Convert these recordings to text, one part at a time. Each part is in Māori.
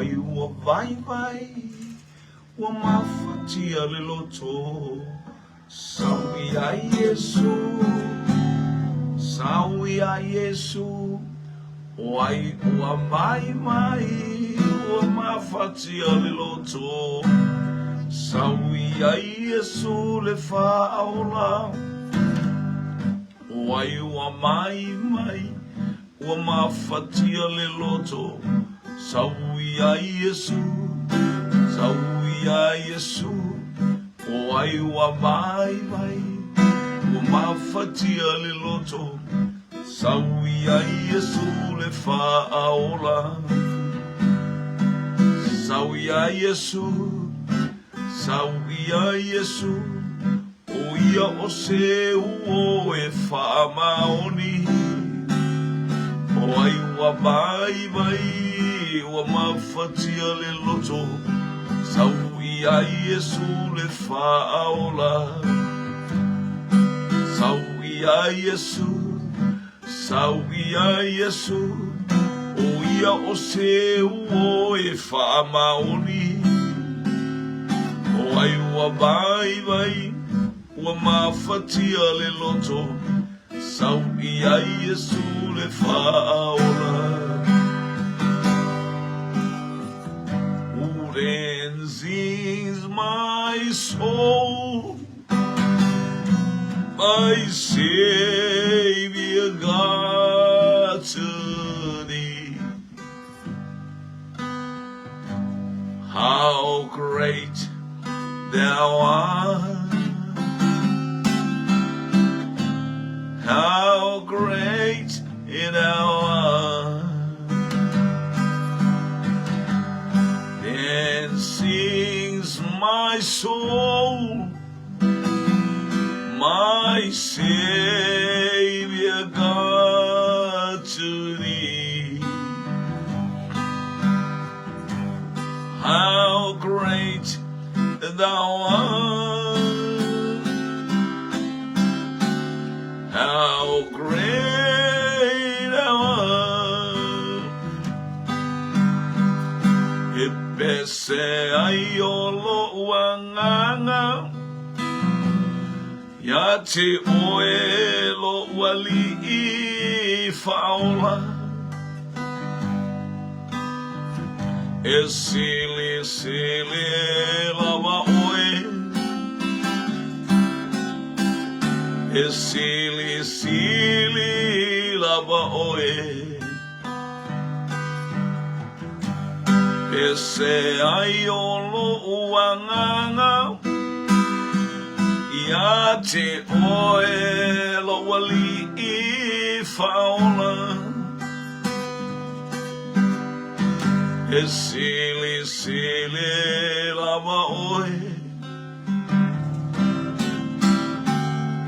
Wai ua vai vai, ua mafatia le loto. Saui a Yesu, saui a Yesu. Wai ua mai mai, ua mafatia le loto. Saui a Yesu le fa'aola. Wai ua mai mai, ua mafatia le loto. Saui a Yesu, saui a Yesu. Wai ua mai mai, ua mafatia le loto. Saui a Yesu le fa'aola. Saui a Yesu, saui a Yesu. O ia o se uo e whaamaoni. O ai ua mai mai, ua mafatia le loto. Saui a Yesu le fa'aola. Saui a Yesu, saui a Yesu. O ia o se uo e whaamaoni. O ai ua mai mai, ua mafatia le loto. Saui a Yesu le fa'aola. Then sings my soul, my Savior God to thee. How great thou art, how great thou art. Then sings my soul, my Savior God to thee. How great thou art, how great thou art. Pese ai olo wanganga, ya te oe lo wali I faula. E sili sili lava oe, e sili sili lava oe. Ese ai olo wanganga, ia te oe lo wali I faula. E sili sili lava oe,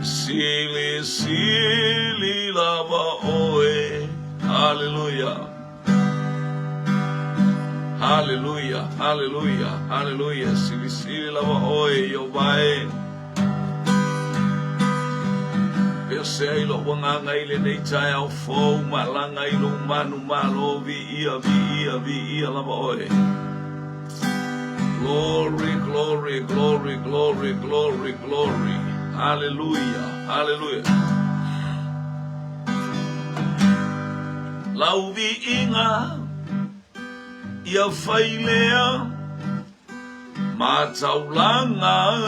sili sili lava oe. Hallelujah. Hallelujah, hallelujah, hallelujah. Sili sili lava oe yo vai. Pese ai lo wanganga I le nei tai au fou, malanga I lo manu malo vi ia lava oe. Glory, glory, glory, glory, glory, glory. Hallelujah, hallelujah. Lau vi inga, ia whailea, ma taulanga,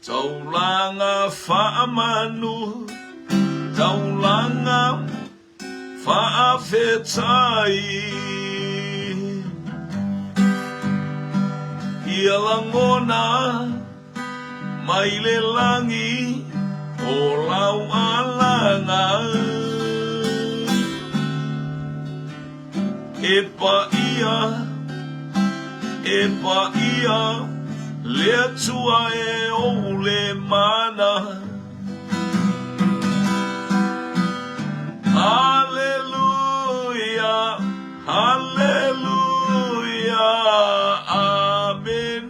taulanga whaamanu, taulanga whaafetai. Ia langona, mai le langi, o lau alanga. Epa ia, le tua e o le mana. Hallelujah, hallelujah, amen.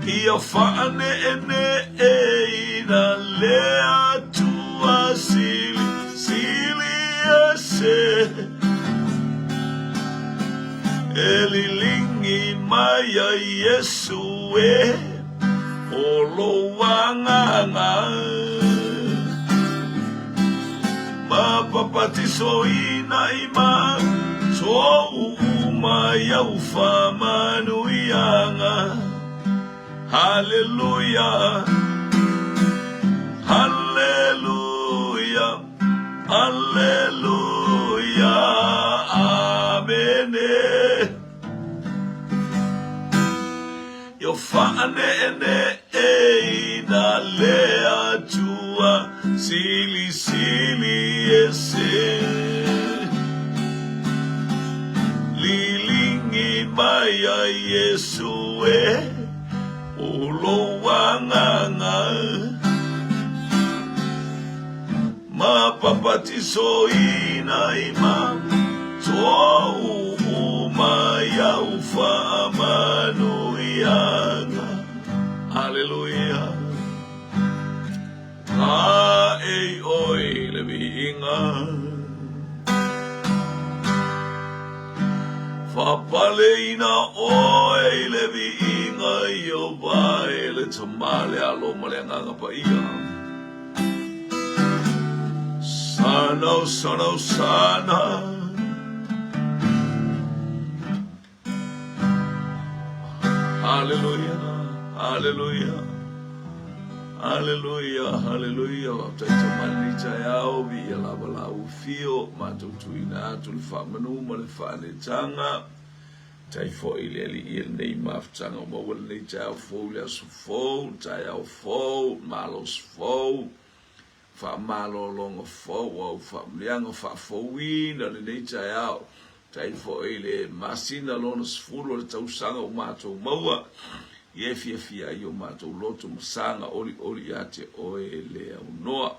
Ia whaane ene e ina lea tua sili, sili. Yesu olo wanganga mapapatiso ina ima so uma ya ufamanu yanga. Hallelujah, hallelujah, hallelujah, amen. Yo fane na lea tua sili ese lilingi maya Yesu ulo wanganga mapapatiso ina ima so umaya ufamanu yanga. Hallelujah. Ai oi le vinga fa paleina oi le vinga yo vai le tamale alo malenga pa ia sana sana sana. Hallelujah, hallelujah, hallelujah, hallelujah. Taita malita yao vi la bala ufio matutuina tulfamanu malfane tanga taifo ile ile nei maftanga mo le tao fo le sufo tao fo malos fo fa malo longo fo wa fa mliango fa fo wi na le tao taifo ile masina lonos fulo le tausanga o mato maua Yefia yo mato loto musanga oli ate oele unoa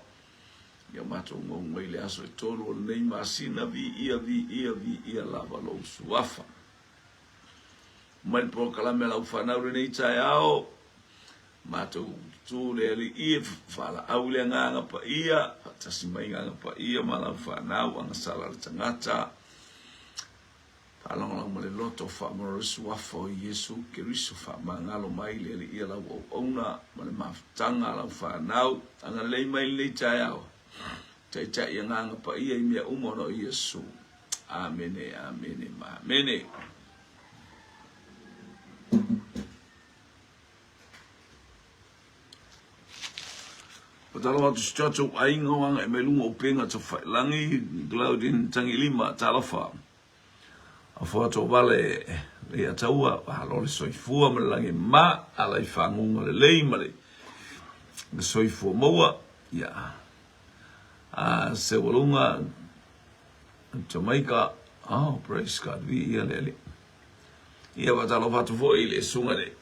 ya mato ngongo ile aso tolo nei masina vi ia lava lo suafa mal por kala mela ufana nei tayao mato tu le ia fala aule nganga pa ia tasimai nganga pa ia mala ufana wanga sala tangata along mo le loto fa mo suafo Yesu Kristo fa mangalo mai le ia la ona mo le maftanga la fa nau anga le mai le tayao tai yanga pa ia mia umono Yesu. Amen, amen, amen. Patalo tu chacho ainga wanga e melungo penga to fa langi Claudine tangilima talafa afoto vale le ataua halo le soifua malangi ma ala ifangunga le leimale le soifua moa ya se walunga Jamaica. Oh, praise God. Vi ia lele ia watalo fatu fo ile sunga le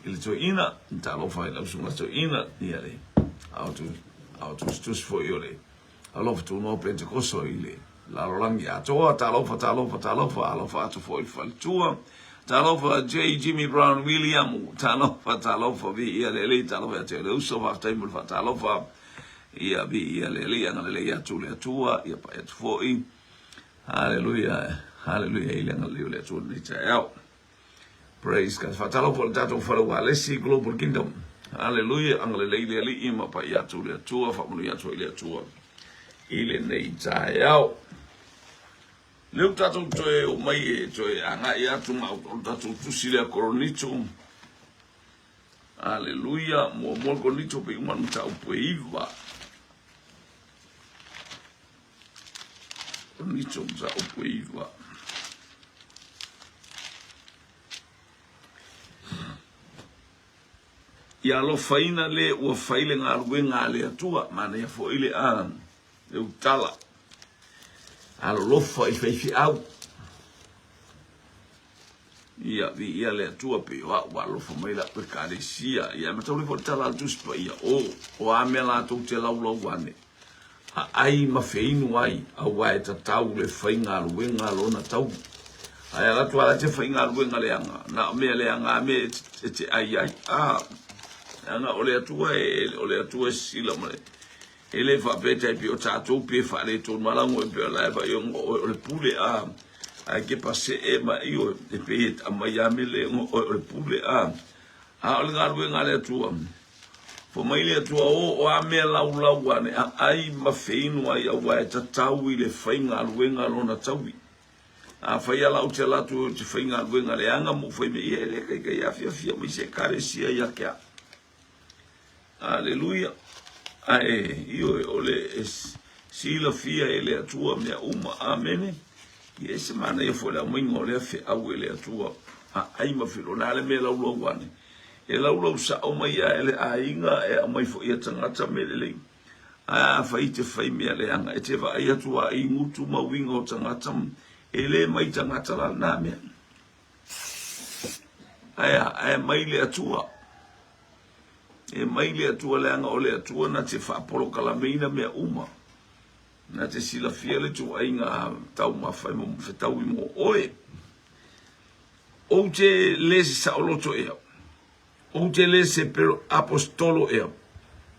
ile to ina talo fa ile sunga to ina ia le auto stus fo ile alof tu no pentecoso ile la rolangi atoa talofa alofa atu fo faltua talofa J Jimmy Brown William talofa vi ia lele talofa te le uso va time fa talofa ia vi ia lele anga lele ia tu le tua ia pa et fo i hallelujah hallelujah ile anga le tu ni chao praise God fa talofa tato fa le si global kingdom hallelujah anga lele ile ima pa ia tu le tua fa mu ia tu ile tua ile nei chao. Leu tatu toe o mai e toe anga ia tu ma o tatu tu sile koronito. Hallelujah, mo koronito pe uma nta upoiva. Koronito za upoiva. Ia lo faina le o faile nga le atua mana ia fo ile an. Eu tala. Alo lofa I feifi au. Ia vi ia le tua pe wa lofa mai la per caresia. Ia ma tau le tala tus pa ia o amela tu te lau wane. Ai ma feinu ai au ai ta tau le fainga luenga lona tau. Ai la tua la te fainga luenga le anga. Na me le anga me te ai anga ole atua sila male. Ele fa peta pi o tatou pe fa le to malango e pe la ba yo le pule ai ke pase e ma io e pe a mai a mele o le pule a o ngā rue ngā lea tua fo mai lea tua o a mea lau ane ai ma feinu ai a wai ta tau i le whai ngā rue ngā lona taui a whai ala o te latu te whai ngā rue ngā le anga mo whai me ia le kai fia mai se kare sia ia kia Aleluia io o le sila fia e lea tua mea amene i ese mana ia fo le maingo le fe au le atua ai ma filo na le me lau wane e lau sa o mai ele ainga e mai fo ia tangata me le fai te fai me le anga e te va ia tua i ngutu ma wingo tangata ele mai tangata la na me ai mai le atua e mai le atua le anga o le atua na te fa polo kalameina me na te sila fia le tu ai ngā tau mawhai mo whetau I mo oe. O te lese sa oloto ea. O te lese pero apostolo ea.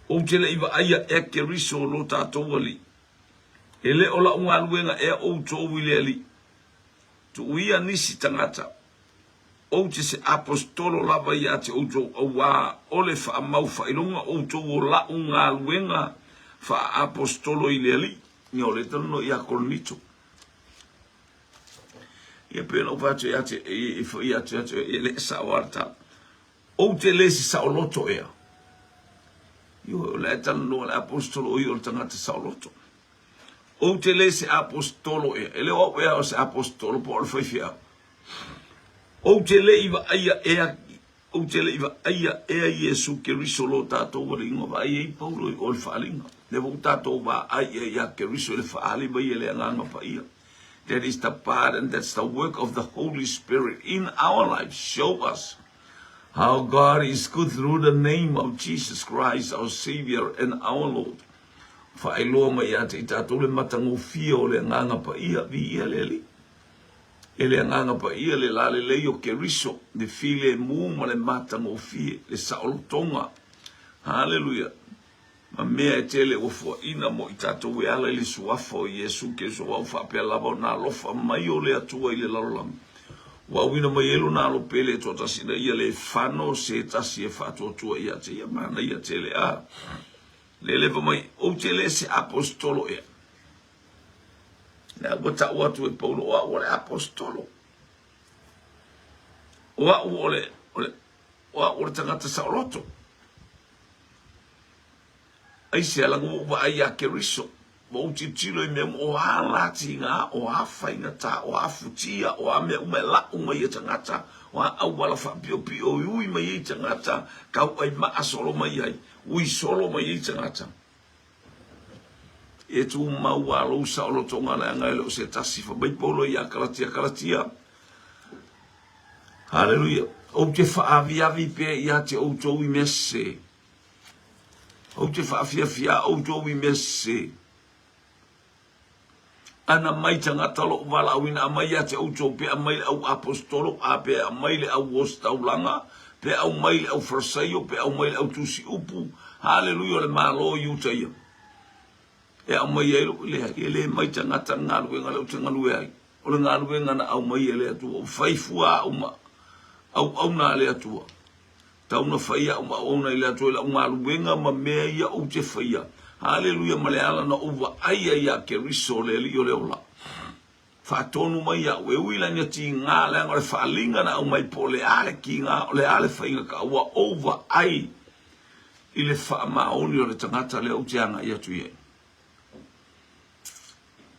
O te le iwa aia ea ke riso lo tātou ali. E le ola unga luenga ea o tō wile ali. Tu uia nisi tangata. O te se apostolo lava ia te o tō awa ole wha mau wha ilonga o tō o la unga luenga wha apostolo ile ali. Ni o le tano ia koronito. Ia pena o patu ia te le sa o arta. O te lesi sa o loto ea. Io le tano le apostolo io le tangata sa o loto. O te lesi apostolo ea. Ele o ea o se apostolo po le whaifia. O te le iwa aia ea. O te le iwa aia ea Iesu ke riso lo tātou waringa wa aia I paulo o le whaalinga. Le vo tātou wa aia ia ke riso le whaali mai ele anganga pa ia. That is the part and that's the work of the Holy Spirit in our lives. Show us how God is good through the name of Jesus Christ, our Savior and our Lord. Whaeloa mai ia te tātou le matango fia o le anganga pa ia vi ia leli. Ele anganga pa ia le lale leio ke riso de file mu ma le matango fia le saolotonga. Hallelujah. Ma mea e tele o fo ina mo I tātou e ala ili suafo Iesu ke so wau whapea lava o nā lofa mai o le atua I le larolam. Wau ina mai elu nā lo pele to tasina ia le whano se tasi e whato tua ia te ia mana ia tele a. Le lewa mai o tele se apostolo ea. Nea wata watu e paulo oa o le apostolo. Oa o le tangata sa oroto. Ai se alangu wa ai a ke riso. Wa uti tilo I mea o ha lati ngā, o ha whainga tā, o ha futia, o ha mea ume la unga I tangata, o ha au wala whapio pio ui mai I tangata, kau ai maa solo mai ai, ui solo mai I tangata. E tu mau alo sa olo tonga le anga ele o se tasi fa bai polo I a karatia. Hallelujah. O te whaaviavi pe I a te outou I mese. O te whaafiafia outou I mese. Ana mai tangata lo wala awina a mai a te outou pe a mai le au apostolo, a pe a mai le au ostaulanga, pe au mai le au frasaio, pe au mai le au tusi upu. Hallelujah le malo yuta ia. E au mai elu le mai tangata ngā luenga leo te ngalue ai. O le ngā luenga na au mai ele atua. O whaifua au nā le atua. Tauna whaia au na ele atua. O ngā luenga ma mea ia o te whaia. Hallelujah ma le ala na uwa aia ia ke riso le li o le ola. Whaatonu mai ia. We uilanga ti ngā leanga le whaalinga na au mai po le ale ki ngā. Le ale whainga ka ua over ai. I le wha maoni o le tangata le o te anga ia tu ie.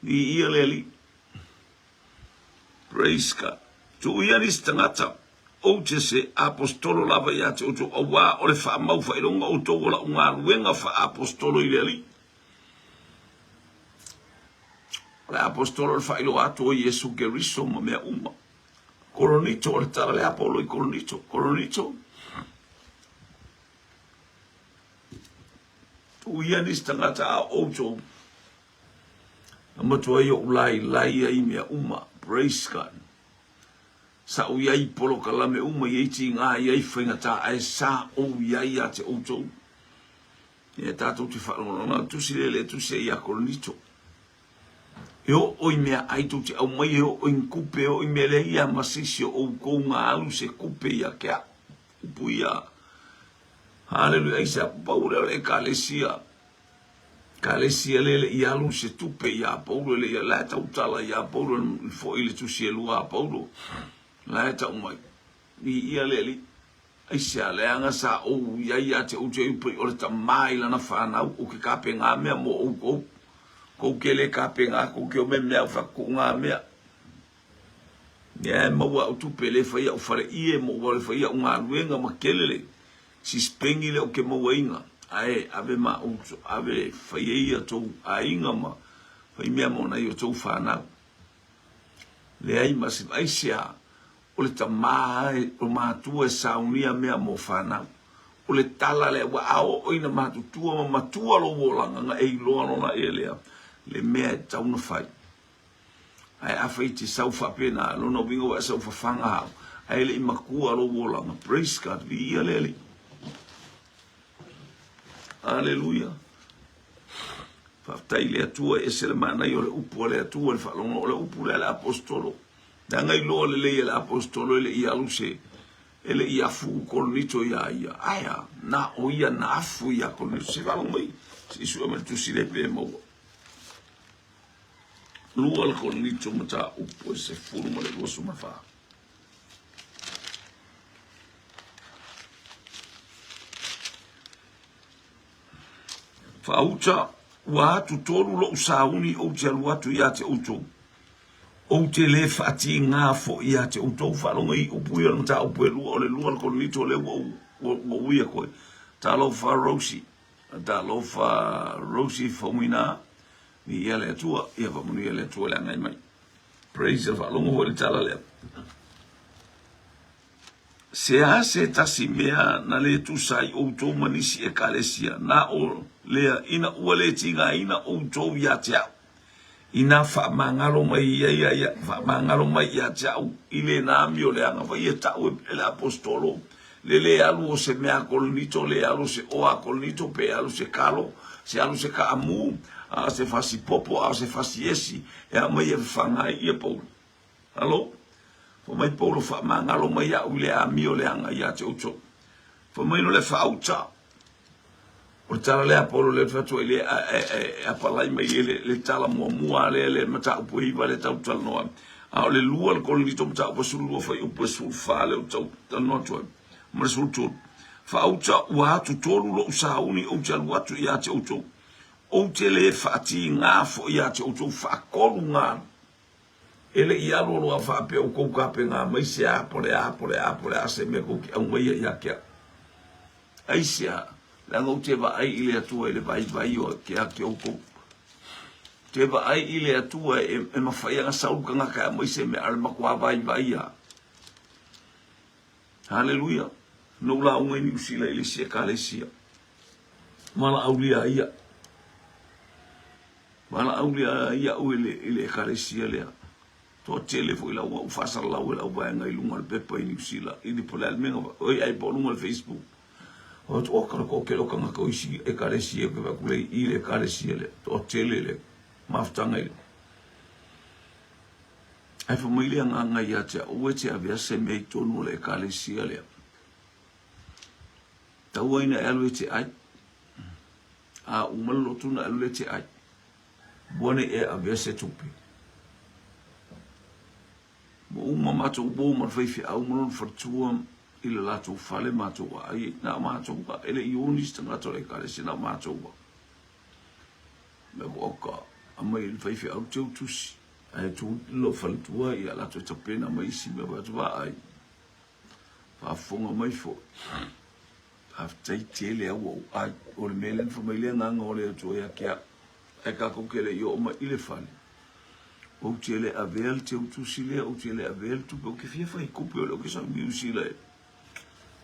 Ni ia leli. Praise God. Tu ia nis tangata. O te se apostolo lava ia te oto awa o le wha mau whailonga o tō wala unga ruenga wha apostolo I leli. O le apostolo le whailo ato o Iesu ke riso ma mea uma. Koronito o le tara le apolo I koronito. Koronito. Tu ia nis tangata a oto. Amatua yo lai ai mea uma. Praise God. Sa o iai polo kalame uma iei ti ngā iai whainga tā ai sa o iai a te outou. E tātou te whaonga tusi lele tusi ia koronito. Yo oi mea ai tu te au mai yo oi kupe o i mele ia masisio o ko ngā alu se kupe ia kia upuia. Hallelujah, isa Paulo le kalesia. Kalesia le i alu se tupe ia Paulo le ia la tau tala ia Paulo fo ile tu se lua Paulo. La tau mai. Ni ia le li. Aisa le anga sa o ia te o te upe o le ta mai lana whanau o ke kape ngā mea mo o ko ke le kape ngā ko ke o me mea whako ngā mea. Ia maua o tupe le whaia o whare ie mo wale whaia o ngā ruenga ma kelele. Si spengi le o ke maua inga. Ae, ave ma uto, ave whaia ia tau a inga ma. Whai mea mo nei o tau whanau. Le ai ma si aisia. O le tamae o mātua e saunia mea mo whanau. O le tala le wa ao o ina mātutua ma matua lo wolanga nga e loa lona e lea. Le mea e tauna whai. Ai awhai te sau whapena, lona winga wa sau whawhanga hao. Ai le imakua lo wolanga. Praise God, vi ia leli. Hallelujah. Whaftai le atua e sele mana i o le upu le atua le whalonga o le upu le apostolo. Danga i loa le le apostolo le i aluse. Ele i afu kolonito ia ia. Aia, na o ia na afu ia kolonito. Se whalonga mai. Si sua me tu si le pe maua. Lua le kolonito mata upu e se furu ma le gosu mawha. Whauta wa atu toru lo usauni o te alu atu ia te utou. O te le whati ngā fo ia te utou whalonga i upu ia mata upu e lua o le lua le kolonito le o uia koe. Ta lo wha Rosi. Ta lo wha Rosi whaumina. Ni ia le atua, ia whamunu ia le atua le angai mai. Praise the whalonga ho le tala lea. Se a se tasi mea na le tusai o tō manisi e kalesia na o lea ina ua le tinga ina o tō ia te au. Ina whamangalo mai ia whamangalo mai ia te au i le nāmi o le anga vai e tau e le apostolo. Le alu o se mea kolonito, le alu se oa kolonito, pe alu se kalo, se alu se ka amu, a se fasi popo, a se fasi esi, e a mai e whangai ia Paulo. Hello? Fo mai Paulo whamangalo mai au le ami o le anga ia te uto. Fo mai no le whauta. O tala le Apolo le fatua le apalai mai le tala mua le mata upo hiva le tau tala noa. A o le lua le kolonito mata upo sulu o fai upo sulu wha le o tau tala noa tua. Ma le sulu tōru. Whauta ua atu tōru lo usauni o te alu atu ia te uto. O te le whaati ngā fo ia te uto whakolu ngā. Ele i alo loa whape o koukape ngā mai se apole a se me kouki au mai ia kia. Aisia. Langa o te wa ai ile atua ele vai o ke ake o kou. Te wa ai ile atua e mawhaianga saurukanga ka mai se me ale makua vai a. Hallelujah. No la unga ni usila ile sia kalesia. Mala aulia ia. Mala aulia ia o ile kalesia lea. To tele foi la u fasa la u la u vai ngai lunga pe pe ni usila. Ini pole al menga oi ai po lunga Facebook. O tu okara ko ke loka ngaka isi e kalesia ke va kule i le kalesia le to tele le maftanga ile ai familia nga ia te o te avea se me tonu le kalesia le ta uaina elu te ai a umalo tuna elu te ai bone e avea se tupi mo uma mato bo ma fai au mo fortuam ile lato fale mato ai na mato ba ele ionis tanga to le kalesia na mato ba me boka amai fai au tusi ai tu lo fale tua ia lato te pena mai si me ba ai fa fonga mai fo after tele au ai o le melen familia nga ngole to ya kia e ka ko kele yo ma ile fale o tele avel te tusi le o tele avel tu ko ke fia fai kupe lo ke sa mi usile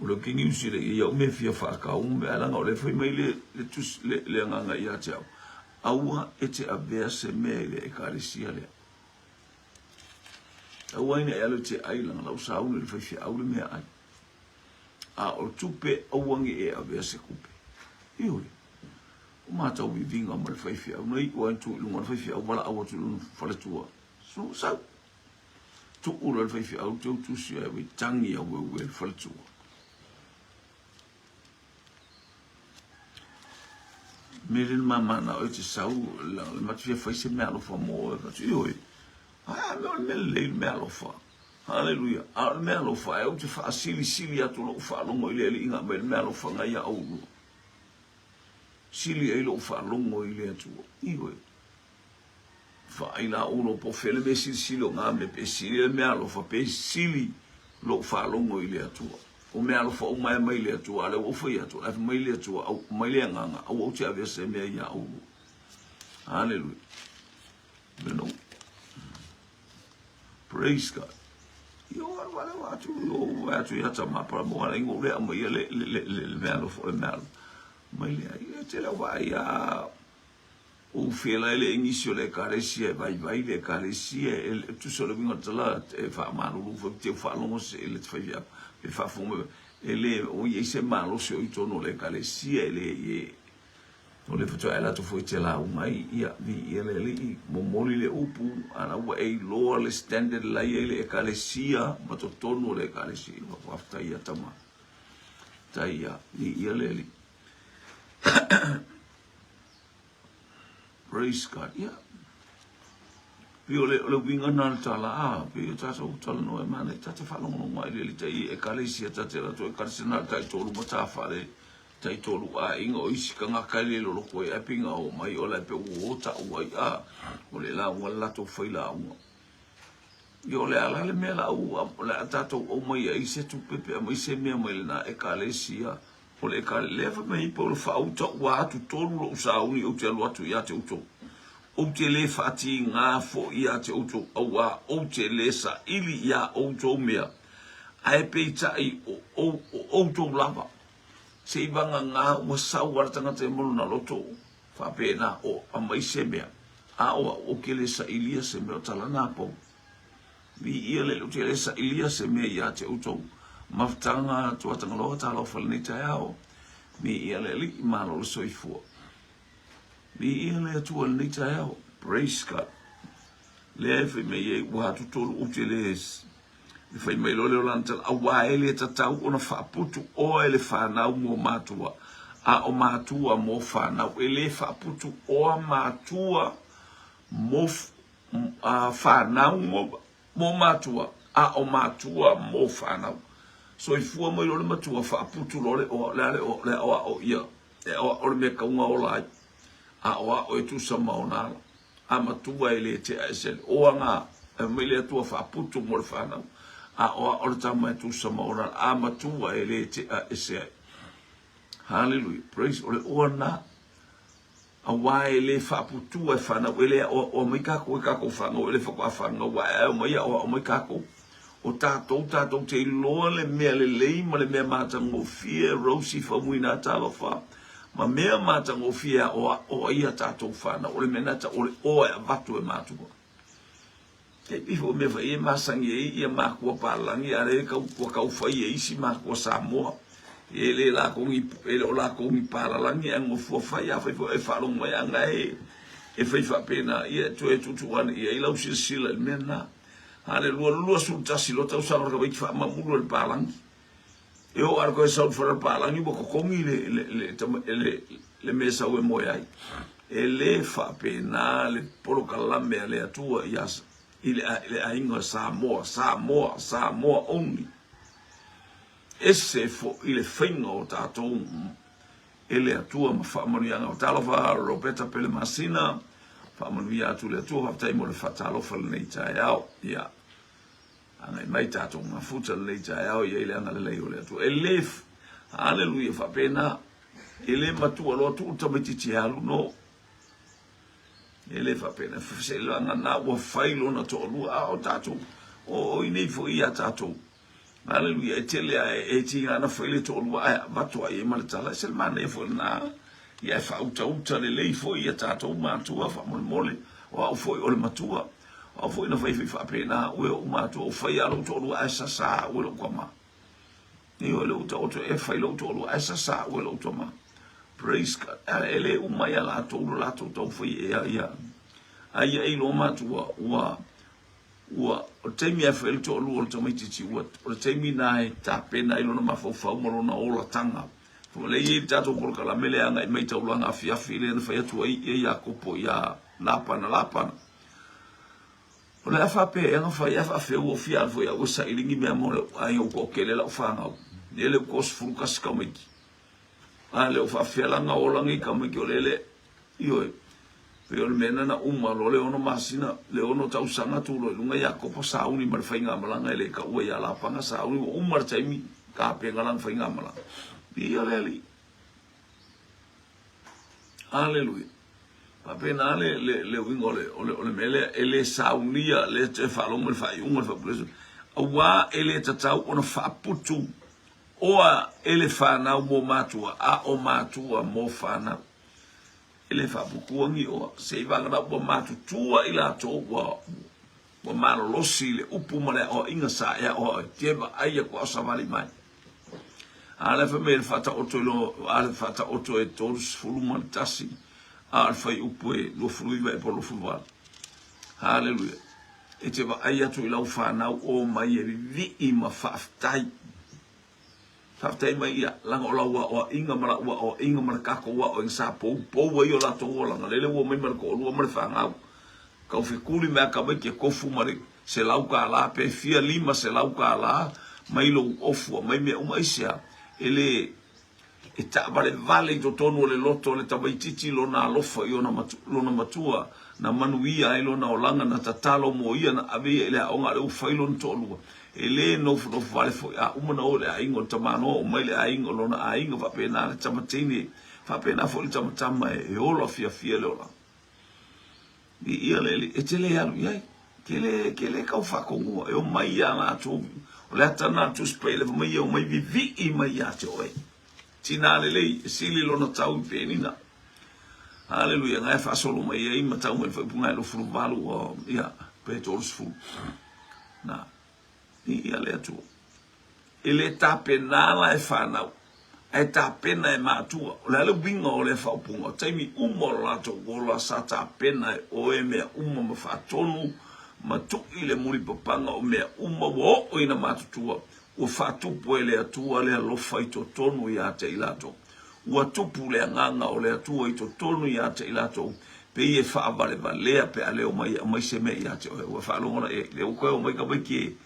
o lo que ni usile ia me fia fa ka me ala nga le foi mai le nga ia te au e te averse me le ekalesia le au ina elo te ai langa la sa le foi fia au le me ai a o tupe au ngi e averse kupe ioi Mata we vinga mo le faifia nei o tu lu mo faifia wala awa tu lu fale tua so sa tu ura le faifia au tu si e we tangi a we fale tua Mirin mama na o te sau la matia faise me alo fa mo e tu oi me le alo fa haleluya al me alo fa e tu fa sili atu lo fa lo mo ile inga me alo fa ngai au sili e lo fa longo i le atua iwe fa ina uno po fele be sili lo nga me pe sili me alo fa pe sili lo fa longo i le atua o me alo fa o mai le atua le o fa ia atua e mai le atua au mai le nga au te ave se me ia au hallelujah no praise God yo wala atu ya tama para mo ala ngo le mo ia le me alo fa me alo mai le te la vai a o fela ele inicio le carecia vai le carecia tu solo vingo tala e fa mano lu fa te fa longo se ele te fa via e fa fumo ele o ye se malo se o tono le carecia ele o le foto ela to foi te la mai ia vi ele le mo moli le upu ana wa e lo le standard la ele e carecia ma to tono le carecia wa afta ia tama taia ni ele praise God, yeah. Pio le winga na tala pio tata utala no e mana tata falo no mai le tai e kalesia tata la to e kalsina tai tolu mata fale tai tolu ingo isi kanga kale lo ko e pinga o mai o le pe o ta o o le la wala to faila o yo le ala le mela o la tata o mai e se tu pepe mai se me mai na e kalesia o le ka leva mai po le fauta wa tu tolu lo sauni o te lo atu ia te uto o te le fati nga fo ia te uto wa o te le sa ili ia o to mea ai pe tai o to lava se ibanga nga wa sa wa tanga te mo na loto fa pena o mai se mea o ke le sa ili se me tala na po vi ia le o te le sa ili se me ia te uto maftanga tua tanga loa talo falni tai ao mi ia le li malo soifua mi ia le tua ni tai ao praise God le fe me ye wa tu tolu uteles le fe me lo le lanta a wa ele tatau ona fa putu o ele fa na mo matua o matua mo fa na ele fa putu o matua mo fa na mo matua o matua mo fa na so i fua mai lo le matua fa putu lo le o ia o le me ka unga o lai o tu sa maona matua ele te asel o nga me le tua fa putu mo le fa na o le tama tu sa maona matua ele te asel hallelujah praise o na wa ele fa putu e fa na ele o me ka ko fa no ele fa fa no wa o me ka ko o tatou te loa le mea le lei ma le mea matangofia Rosie Famuina talofa ma mea matangofia o ia tatou whana o le menata o le oe a vatu e matua e pifo me fa ia masangi e ia makua palangi a re kau whai e isi makua Samoa e le la kongi palangi a ngofua whai a whaifo e whalong mai anga e whaifa pena ia tue tutuan ia ilau sila le mea na ale lua su tasi lo tau sa ka fa mamulu le palang e o arko sa for le palang bo ko kongi le mesa o mo ai ele fa pena le polo kalambe ale atua yas ile ainga Samoa only esse fo ile finga o tato ele atua ma fa morianga o talova Roberta Pele Masina fa moria tu le atua fa mo le fatalo fa le nei tai ao ya ana mai tato ma futa le tai ao ia ile ana le o le atua elef hallelujah fa pena ele matua lo tu to metiti alu no ele fa pena se lo na wa failo na to lu o tato o ini fo ia tato hallelujah tele e tinga na faile to lu va to ai ma tala sel man e fo na ia fa uta le fo ia tato matua fa mole o fo o le matua o fo na fa pena o matua o fa ia lo to lu asa sa o lo koma ni o lo to e fa lo to lu asa sa o lo to ma Praise God. Ele umaya la to tau fai ia. Ai ai lo matua wa o teimi a fel to lu o tami titi wa o teimi nai ta pena ilo na mafofa mo na ola tanga. Fo le i tato por kala mele anga i mai tau langa fia file na fai atu ai ia kopo ia lapana. O le afa pe anga fai afa fe o fia fo ia o sa ilingi me mo ai o ko kele la fanga. Ele ko sfuru kas kamiki. Ale o fa fia langa o langi kamiki o lele io pe o mena na lo le ono masina le ono tau sanga tu lo lunga ya ko sa uni mar fainga malanga ele ka ua ya la panga sa uni umar taimi ka pe ngalang fainga malanga io leli haleluya pa pena le wingo le mele ele sa unia le te falo mo fa un fa preso wa ele tatau ono fa putu oa ele fa na mo matua a o matua mo fa na ele fa bukuangi o se vanga na bo matu tua ila to wa malo losi le upu male o inga sa ya o teba ai ko asavali mai ala fa me fata oto lo ala fata oto e tos fuluman tasi al fai upu e lo fluiva e por lo fulva haleluya e teba ai atu ila ufa na o mai e vi ima faftai Faftai mai ia langa ola o inga mara o inga mara kako o insa po wa yo la to langa lele wo mai mara ko lu mara fanga ka fi kuli me ka mai ke kofu mari se lau ka la pe fia lima se lau ka la mai lo ofu mai me uma isia ele e ta vale to tonu le loto le tabai titi lo na lofa yo na matua na manuia ilo na olanga na tatalo mo ia na ave ele onga le ufailo to lu ele no vale fo a uma ole aingo tamano mai le aingo lo na aingo va pena tamatini va pena fo le tamatama e olo fia le ola di ia le e tele ya ia kele ka fa ko e o mai ya na to le tana to spele mai o mai vivi i mai ya to e tina le sili lo na tau penina haleluya ngai fa solo mai e matau mai fa punga lo fru valu o ia petors fu na ia le atu ele ta penala e fanau e ta pena e matua o le binga o le fa punga taimi umo la to gola sa ta pena o e me umo ma fa tonu ma tu ile muri papanga o me umo o ina matutua o fa tu ele atua le lo fai to tonu ya te ilato o tupu le nganga o le atua i to tonu ya te ilato pe e fa vale pe ale o mai se me ya te o fa lo e le o ko mai ka ki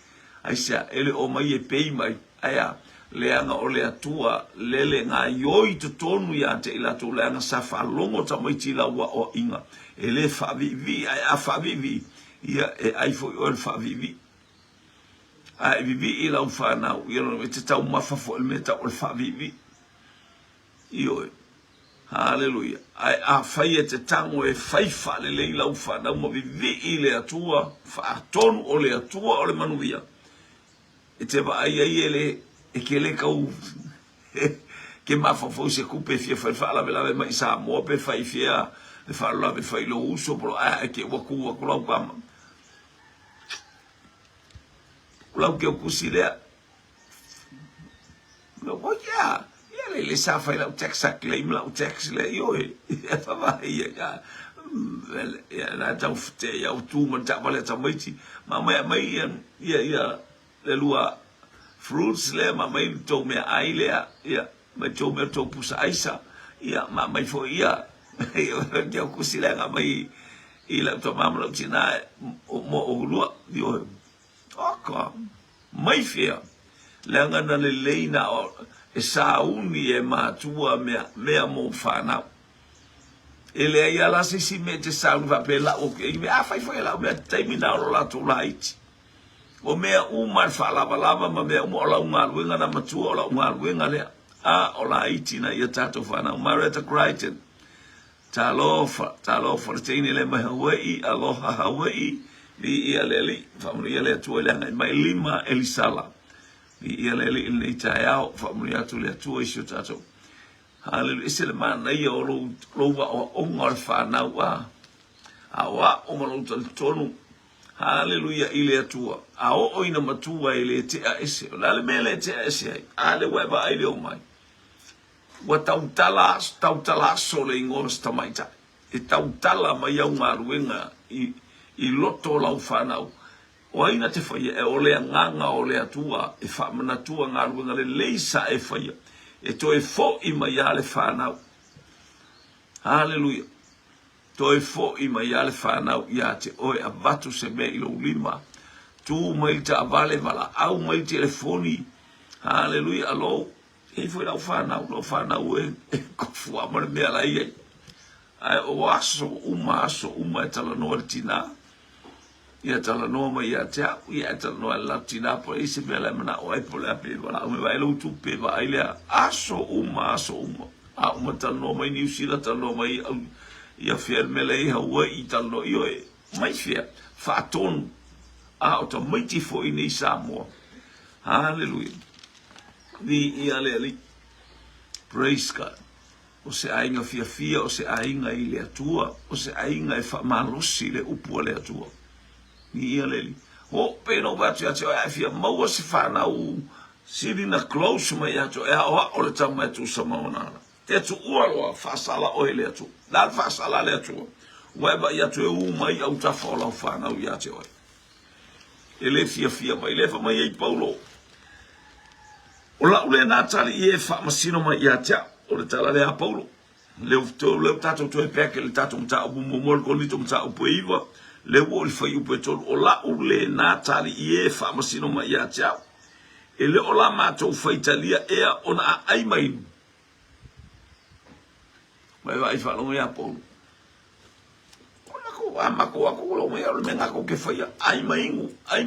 aisa ele o mai e pei mai aya le anga o le atua lele nga yoi to tonu ya te ilato le anga sa fa longo ta mai tila wa o inga ele fa vivi a fa vivi ia e ai fo o fa vivi a vivi ila fa na io no te tau mafa fo el meta o fa vivi io haleluya a fai te tango e fai fa le ila fa na mo vivi ile atua fa tonu o le atua o le manuia e te va ai ele e ke le kau ke mafa fo se kupe fia fa la vela mai sa mo pe fai fia le fa la pe fai lo uso pro a ke wa ku la pa lau ke o kusilea no ko ya le sa fa la tax claim la tax le yo e fa va ya na ta ufte ya tu man ta vale ta mai mai ya le lua fruits le mai to me ai le ya mai to me to pusa aisa ya mai fo ya ke o kusilea mai ila to mamlo tina mo lua yo aka mai fia langa na le leina o e sa uni e matua mea mo fana ele ia la si me te sa va pela o ke me a fai foi la me termina la to light o mea uma fa lava ma mea mo la uma luenga na matua la uma luenga le a o la itina ia tato fana Marita Crichton talofa tini le mai Hawaii aloha Hawaii di ia leli familia le tu le mai lima elisala di ia leli il tayao familia tu le tu isu tato haleluya isele mana ia o lo wa o ngor fa na wa awa o mo tonu haleluya ile tu a o ina matua ile te a ese la le mele te a ese ale wa ba ile o mai wa tautala sole ingos tamaita e tautala mai au ngaruenga i loto lau whanau o aina te whaia e ole nganga ole atua e whamanatua ngaruenga le leisa e whaia e to e fo i mai ale whanau haleluia to e fo i mai ale whanau ia te oe a batu se me ilo lima tu mai te avale vala au mai telefoni haleluia alo e foi la whanau e kofua mare mea lai e ai o aso uma e tala noa tina ia tala noa mai ia te au ia tala noa la tina po e se mea lai mana o e po lea pe wala ume vai lau tu pe va ailea aso uma a uma tala noa mai New Zealand tala noa mai ia fier mele i haua i tala noa io e mai fier whaatonu a o ta maiti fo i nei Samoa hallelujah vi ia le praise God o se ainga fia o se ainga i le atua o se ainga e whamalosi le upua le atua ni ia le o peno batu ya te o fia maua se whanau sirina close mai atu e o le tama atu sa maonana te atu ualoa whasala o le atu la whasala le atua weba i atu e umai au ta whaolau whanau i ate oi e le fia mai le mai ei Paulo o la ule na tali i e whaamasino mai i atea o le tala le a Paulo leu tato to e peke le tato mta upu momol ko lito mta upu iwa le wo il fai upu tolu o la ule na tali i e whaamasino mai i atea e le o la mato fai talia ea ona a ai mai vai whalongo i a Paulo amako ako lo me o menga ko ke fai ai maingu ai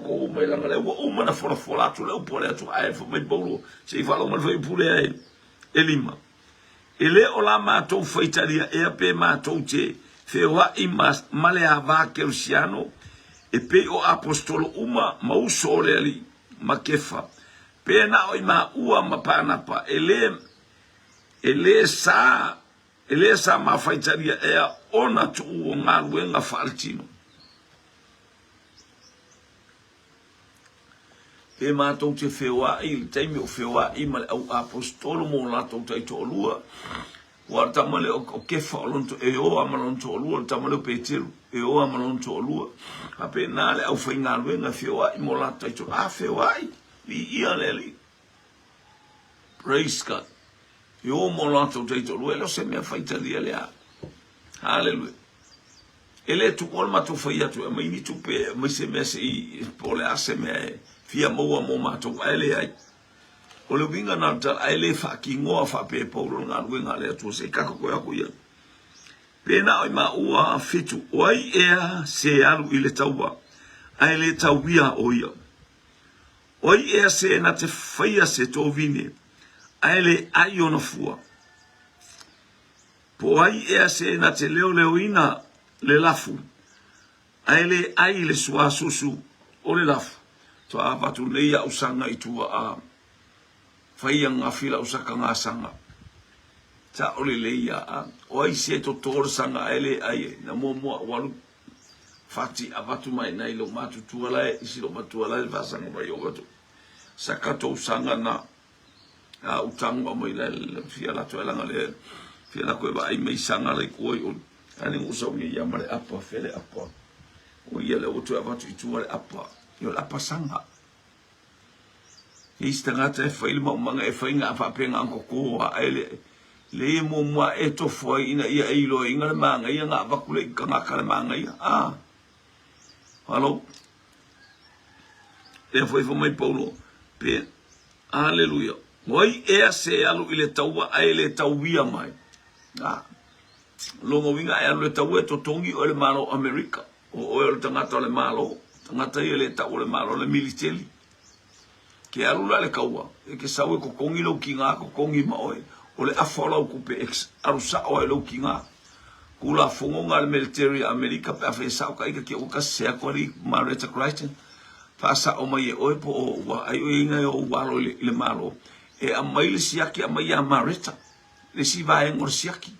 ko me la le o mana fora tu le o pole tu ai fo me Paulo se falo mal foi pule ai elima ele o la ma to foi talia e pe ma to che fe wa i male ava kelsiano e pe o apostolo uma mau sole ali ma kefa pe na o ma ua ma pana pa ele sa ma fai talia e ona tu o ngā ruenga whaaltino. E mātou te whewa i, teimi o whewa i male au apostolo mō lātou tai tō lua. Wa tamale o kefa o lonto e o amalon tō lua, tamale o Peteru, e o amalon tō lua. A pe nāle au whai ngā ruenga whewa i mō lātou tai tō. A whewa i, i ia leli. Praise God. E o mō lātou tai tō lua, e lo se mea whaitalia lea. Hallelujah. Ele tu olma tu fai tu mai ni tu pe mai se me se pole ase me fia mo ma tu ele ai. O le vinga na ta ele fa ki ngoa fa pe Paulo nga winga le tu se ka ko ya ku ya. Pena ai ma ua fitu oi ea se alu ile taua. Ai le tauia o ia. Oi ea se na te faia se to vine. Ai le ai ona fua. Po ai ea se na te leo ina le lafu. Ai le sua susu o le lafu. To a patu leia usanga i tua a whaia ngā whila usaka ngā sanga. Ta o le leia a o ai se to tōra sanga ai na mua walu fati a patu mai nei lo matu tualae isi lo matualae vasanga mai o gatu. Sakato usanga na utangwa mai le fia la toelanga le fia la koe wa ai mei sanga le koi o ani usa o ia mare apa fele apa o ia le otu avatu i tua le apa yo le apa sanga i stangata e whaile maumanga e whainga a whapenga anko koa le mo mua e to foi ina ia eilo inga le manga ia ngā wakule i ka ngaka le manga ia halo e whaifo mai Paulo pe hallelujah moi ea se alu i le taua ai le tauia mai longo winga e alu le taua e to tongi o le malo Amerika o le tangata o le malo tangata i le tau le malo le militeli ke alu la le kaua e ke sawe ko kongi lo ki ngā ko kongi maoe o le afola o kupe ex arusa o e lo ki ngā kula fongonga le military Amerika pe afe sa o ka ika ki o ka sea kori Marita Christian pasa o mai e oe po o wa ai o inga o walo le malo e a mai le siaki a mai a Marita le si vai ngor siaki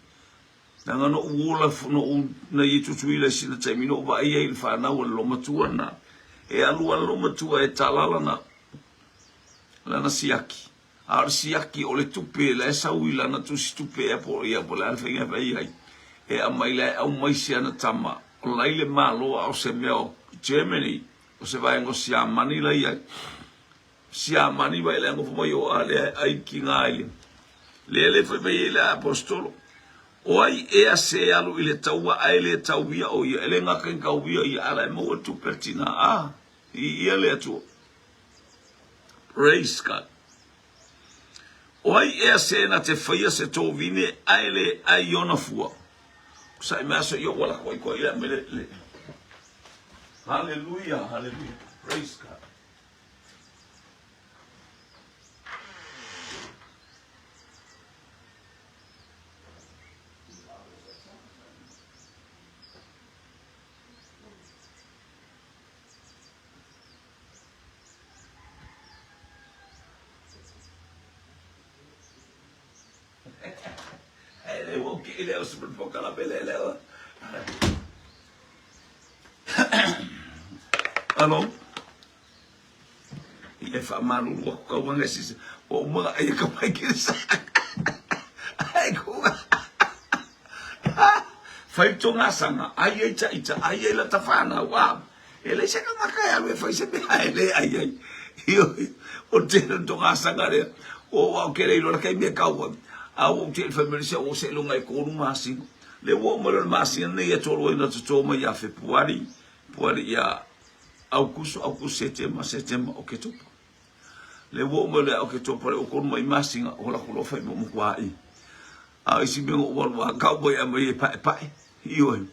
nanga no uola no na yitutu ile sina taimi no va ia il fa na o lo matua na e alu lo matua e talala na la na siaki Arsiaki o le tupe le sauila na tu stupe e po ia po la fenga vai e a mai le au mai sia na tama o lai le malo au se meo Germany o se vai ngo sia mani la ia sia mani vai le ngo fo yo ale ai kinga ile le foi vai le apostolo o ai e a se alu ile taua ai le tauia o ia ele nga kan kauia ia ala mo tu pertina ia le tu praise God. Oi e se na te faia se tō vine aile ai ona fua. Sai maso yo wala koi ia mele. Hallelujah, hallelujah. Praise God. Ele é o super foca la belele. Alô? E fa malu ko wanga sis o ma ai ka pai que sa. Ai ko. Fai tonga sanga ai ita ai la tafana wa. Ele se ka makai alwe fai se be ele ai. Io o te tonga sanga le o wa ke le lo ka me ka wa. Au te familia o se longa ko masi le wo mo le masi ne ya tolo ina to mo ya februari ya augusto setembro o que to le wo mo le o que to o ko mo masi o la ko fa mo kwa a isi me o wa ka bo ya mo e pa io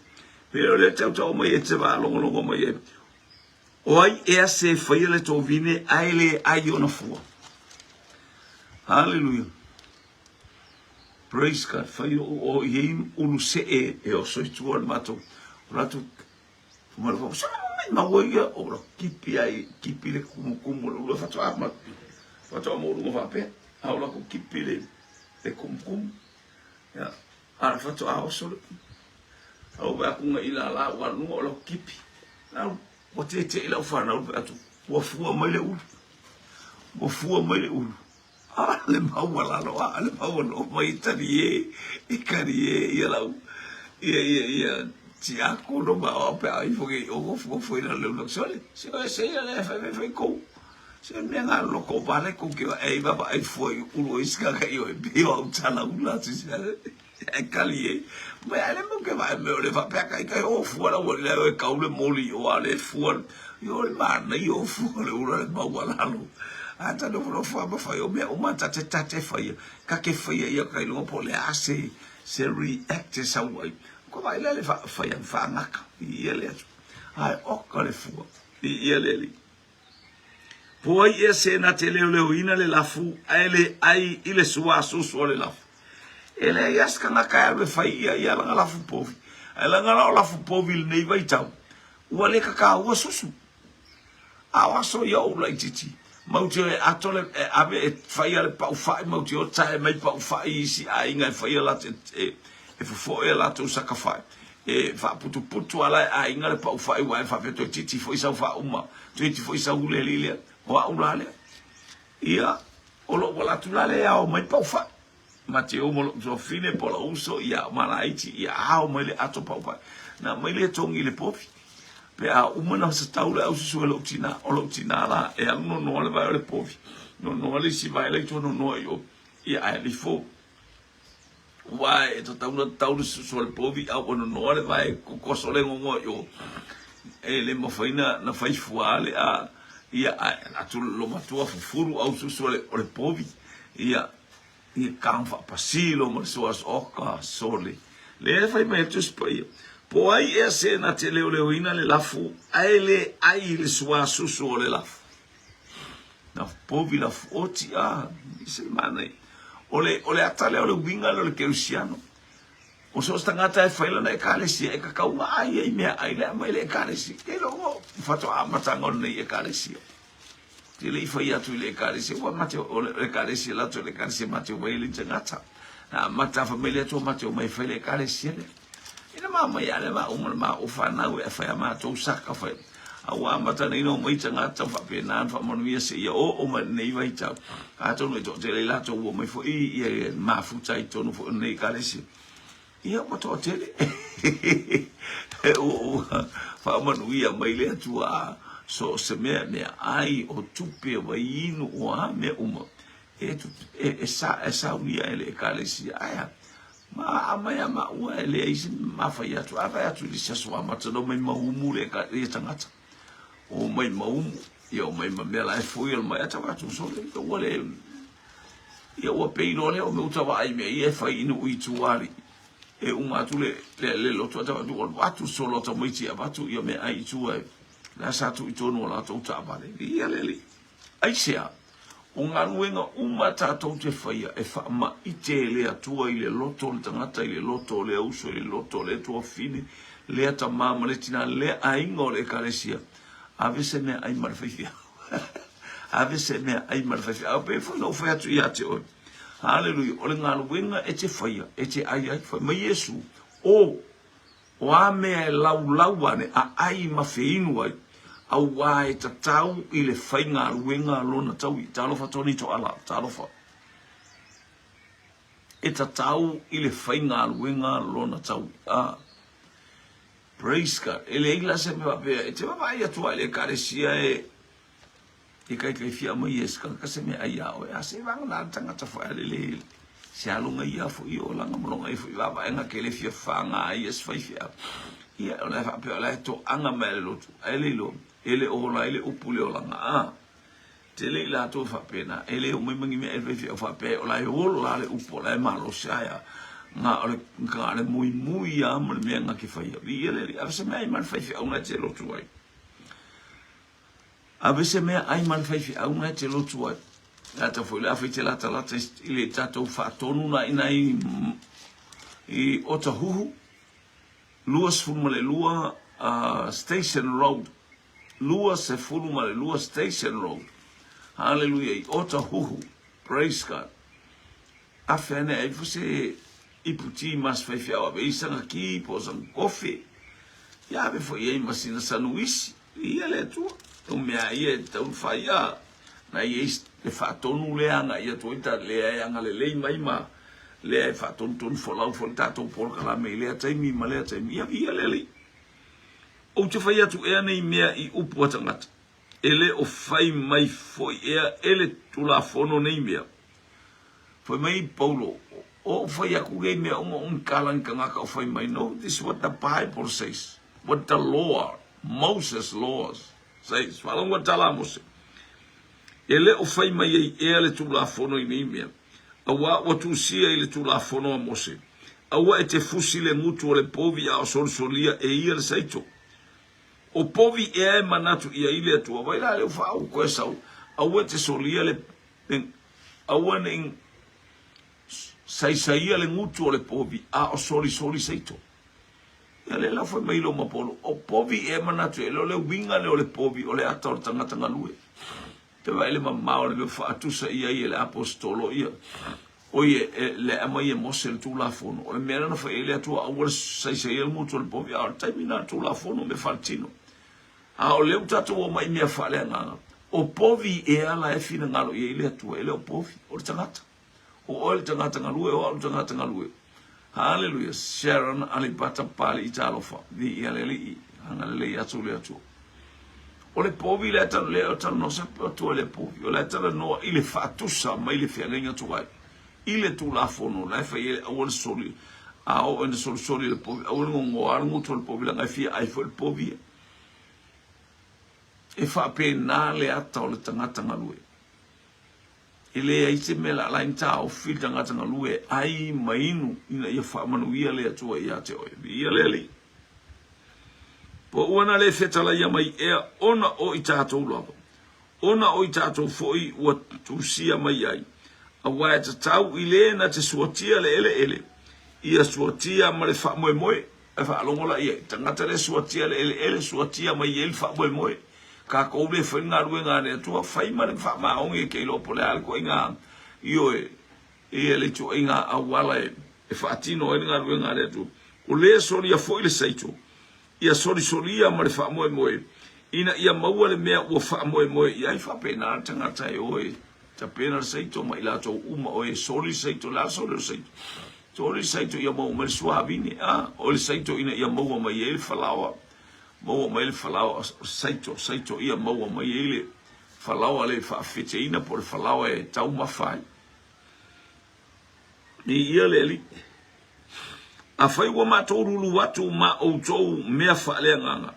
pero le tau mo e te va longo mo e oi e se foi le to vine ai ona fu hallelujah. Praise God. Fai o yeim unu se e o soi tua mato. Rato maro sa ma woia o kipi le kumu lo fa toa ma. Fa toa mo lo fa pe. A o ko kipi le kumu. Ya. A fa toa o so. Au ba ku ngai la wa no lo kipi. Na o te ila fa na o atu. Wo fu mai le u. Wo fu mai le u. Le mawala lo le mawala mai tani e kari e la e ti a ko no ma o pe ai foi na le no sole se le fa ko se me nga lo ko vale ko que e va ai foi uno isca que yo e o tala ula ti e kali me ale mo que va me le va pe kai kai o fuera o le ka le moli o ale fuera yo le man yo fuera le mawala lo ata no fa ba fa yo me o mata te fa ka ke fa ya kai lo po le ase se react sa wai ko vai le fa fa ngaka i le ai o ka le fu i le poi e se na te le ina le lafu ai ile sua su le lafu ele yas ka ngaka le fa ya la lafu povi ala ngala lafu povi nei vai tau wale ka o susu awa so yo like titi Mauti atole ave fai ale pa fai mauti o tai mai pa fai si a inga fai la e fo la to saka fai e fa putu ala a inga le pa fai wa fa feto titi foi sa fa uma titi foi sa ulele o ulale ia o lo wala tulale a o mai pa fai Mateo mo so fine po la uso ia malaiti ia a mai le ato pa fai na mai le tongi le pofi pe a umana sa taula au su lo tina o lo tina la e no le vai le povi no le si vai le to no yo e a le fo vai to taula su le povi au no le vai ko so le ngo yo e le mo faina na fai fuale a ia a tu lo matua furu au su le povi ia kan fa pasilo mo so as oka sole le fai me tu spai Poi e se na te leo ina le lafu ai le sua susu o le lafu. Na povi lafu oti se manai. Ole atale ole winga le kerusiano. O so stangata e faila na ekalesi e kakau ai me ai le mai le ekalesi. Ke lo fato amatanga nei ekalesi. Te le fai atu le ekalesi wa mate o le ekalesi la to le ekalesi mate o mai le ngata. Na mata familia to mate o mai fai le ekalesi. Ina mama ya le ma o fa na we fa ma to saka fa awa mata nei no mai tanga ta fa pe nan fa manu ia se ia o ma nei vai ta a to no to te le la to wo mai fo i ma fu tai to no fo nei ka le si ia ma to te o fa manu ia mai le tua so se me ai o tupe wa inu o me uma e sa uia ele ka le si aya ma amaya ma ua ele isi ma fa ia tu ava tu li sa so ma to mai ma umu le ka e tangata o mai ma umu ia mai ma me la e foi el mai ata tu so le to wale ia o pe no le o me uta vai me ia fa inu i tu ari e uma tu le lo tu ata tu o atu solo to mai ti ava tu ia me ai tu la sa tu i tono la to ta vale ia le ai sia o ngā ruenga uma tātou te whaia e wha ma i te le atua i le loto le tangata i le loto le auso i le loto le tua fine le ata mama le tina le aingo le karesia ave se mea ai marwhaiwhia ave se mea ai marwhaiwhia au pe wha no whai atu i ate oi hallelujah o le ngā ruenga e te whaia e te ai whai ma Yesu o a mea e lau ane a ai ma whiinu ai au wae ta tau i le whainga ruenga lona tau i talofa toni to ala, talofa. E ta tau i le whainga ruenga lona tau i. Praise God. E le igla se me wapea, e te wawai atua i le karesia e kai fia mai eska, ka se me ai au. E a se wanga nā tangata whaia le se alunga ia fu i o langa molonga i fu i wawai nga ke le fia whanga ai es whai fia. Ia o le whapea o le to anga me le lotu, e le lo. Ele ola ele upule ola nga te le la to fa pena ele o me mangi me ele fa pe ola e ola le upola e malo sia nga ole nga le muy am le me nga ki fa ia ele a se me man fa una te lo tuai a se me ai man fa una te lo tuai la ta foi la fite la ta ile ta to fa tonu na ina i Otahuhu luas fumale lua Station Road Lua se fulu male Lua Station Road. Hallelujah. I Otahuhu. Praise God. A fene ai fose iputi mas fai fiawa be isanga ki po sang kofi. Ya be fo ye masina sanuisi. Ia le tu. O mea ia tau faia. Na ia le fatonu le anga ia toita le anga le mai ma. Le fatonu folau fo tato por kala me le taimi ma le taimi. Ia le. O te whai atu ea nei mea i upu atangata. Ele o whai mai foi ea ele tula whono nei mea. Whai mai Paulo. O whai aku gei mea unga kalang ka ngaka o whai mai. No, this is what the Bible says. What the law, Moses laws says. Whalonga tala Mose. Ele o whai mai ei ea le tula whono i nei mea. Awa watu sia i le tula whono a Mose. Awa e te fusi le ngutu o le povi a o solsolia e ia le saito. O povi e manatu ia ile atua vai la le fa o ko sau au te solia le au nen sai le ngutu o le povi a o soli seito ia le la foi mai lo mapolo o povi e manatu e le winga le o le povi o le ata o tangata ngalue te vai le mamma o le fa tu sa ia le apostolo ia oye le amai e Mose tu la fono o le mera no fa ile atua au sai le ngutu o le povi a taimina tu la fono me faltino a o leu tatu o mai mea whale nganga. O povi e ala e fina ngalo i ele atua, ele o povi, o le tangata. O le tangata ngalue, o le tangata ngalue. Hallelujah. Sharon alipata pali i talofa, vi i alele i, hangalele i atu le atua. O le povi le atano le atano no se atua le povi, o le atano no i le fatusa ma i le whiangenga tuai. I le tu la fono, la e whai ele au le soli, a o ene soli le povi, au le ngongo arangu tu le povi, la ngai fia aifo le povi e fa pe na le ata o le tangata ngalue. E le aise me la lain ta o fil tangata ngalue ai mainu ina ia fa manu ia le atua ia te oe. Ia le li. Po uana le fetala ia mai ea ona o i tātou lapa. Ona o i tātou foi ua tusia mai ai. A wae ta tau i le na te suatia le ele. Ia suatia ma le fa moe moe. E fa alongola ia. Tangata le suatia le ele suatia mai ele fa moe moe. Ka ko le whainga ruenga ne tua whaima le wha maongi ke ilo pole al ko inga io e le tu inga awala e whaatino e inga ruenga ne tu o le sori a foi le saito ia sori a ma le wha moe moe ina ia maua le mea ua wha moe ia i wha pena tangata e oe ta pena seito ma ila tau uma oe soli seito la soli seito soli seito ia mau ma le suavini o le seito ina ia maua mai e le whalawa maua mai le whalawa seito ia maua mai e le whalawa le whaafete ina po le whalawa e tau mawhai ni ia le li a whai wa mātou rulu watu ma o tau mea whaalea nganga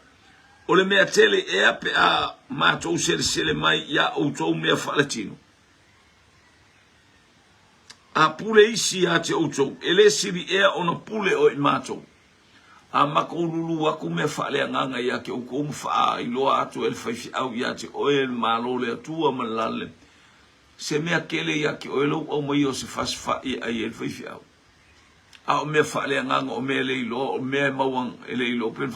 o le mea tele e ape a mātou sele mai ia o tau mea whaalatino a pule isi a te o tau ele siri ea ona pule o i mātou a mako rulu waku mea whaalea nganga ia ke o kou mwha i loa atu ele whaifi au ia te oe malo le atua malale se mea kele ia ke oe lau au mai o se fasfa i ai ele whaifi au a o mea whaale nganga o mea leilo, o mea mawang e leilo, pen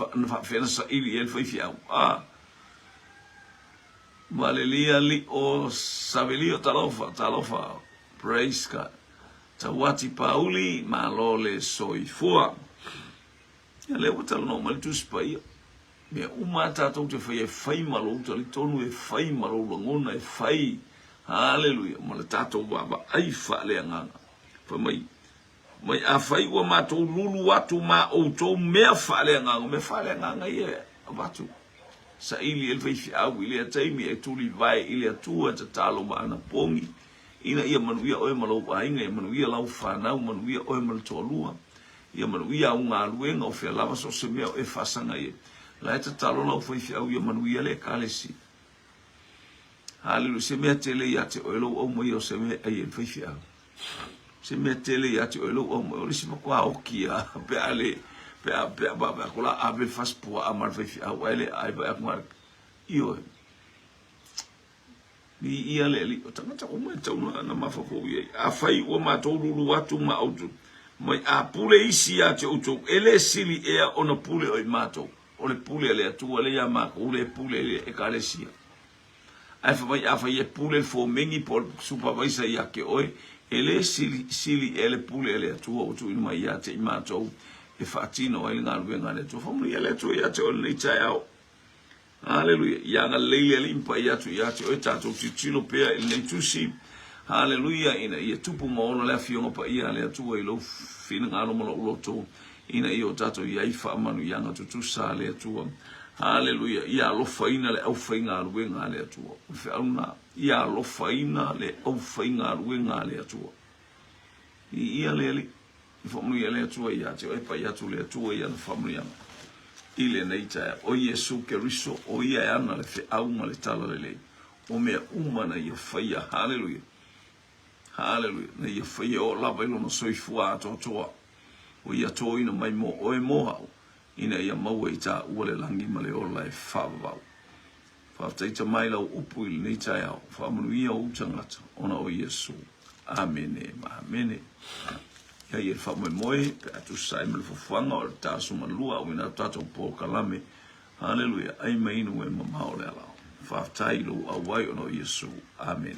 whena sa ili e whaifi au. Malelia li o savelio talofa, praise God. Tawati pauli, malole soifua. Ia lewa talo no malitus pa ia. Mea umata tau te whai malo, tali tonu e whai malo, langona e whai. Hallelujah. Male tato waba, ai whaale nganga. Whamai. Mai a whai ua mātou lulu watu mā outou mea whaale nganga ia watu. Sa ili el whaifi au ili a taimi e tuli vai ili a tua ta talo maana pongi. Ina ia manuia oe malau ainga, ia manuia lau whanau, manuia oe malu toa lua. Ia manuia au ngā luenga o whia lava so se mea e whasanga ia. La e ta talo lau whaifi au ia manuia le kālesi. Hallelujah, se mea tele ia te oe lau au mai o se mea ai el whaifi au. Se me tele ya te olo o mo le sima kwa okia pe ale pe ba ko la ave fas po amar fe au ele ai ba amar io ni ia le o tanga o mo tau na mafa ko ye a fai o ma to lu watu ma auto mai a pule isi ya te auto ele sili e ona pule o mato o le pule le tu le ya ma ko le pule e ka le sia ai fa mai a fai e pule fo mengi por supervisor ya ke oi ele sili ele pule ele atua o tu ina ia te imatou e whaatino ele ngā ruenga le tu whamu ele tu ia te o nei tai au hallelujah ia ngā leile limpa ia tu ia te o tātou titilo pea ele nei tusi hallelujah ina ia tupu maono lea fionga pa ia le atua i lau whina ngā romana uloto ina ia o tātou ia i whaamanu ia ngā tutusa le atua hallelujah ia alofa ina le au whainga ruenga le atua whiauna ia alofa ina le au whainga ruenga le atua ia leli i whamu ia le atua ia te oepa ia tu le atua ia na whamu ia i le neita o Yesu Keriso o ia e ana le whiaunga le tala le lei o mea umana ia whaia hallelujah hallelujah na ia whaia o lava ilo na soifua ato toa o ia toina mai mo oe moha ina ia maua i tā ua le langi ma le ola e whawawau. Whawtaita mai lau upu ili nei tai au, whamanuia o utangata, ona o Yesu. Amene, ma amene. Ia i e whamoe moe, pe atu saimele whawhanga o le tāsu manlua, o ina tātou pō kalame. Hallelujah, ai mainu e mamao le alau. Whawtai lo awai ona o Yesu. Amen.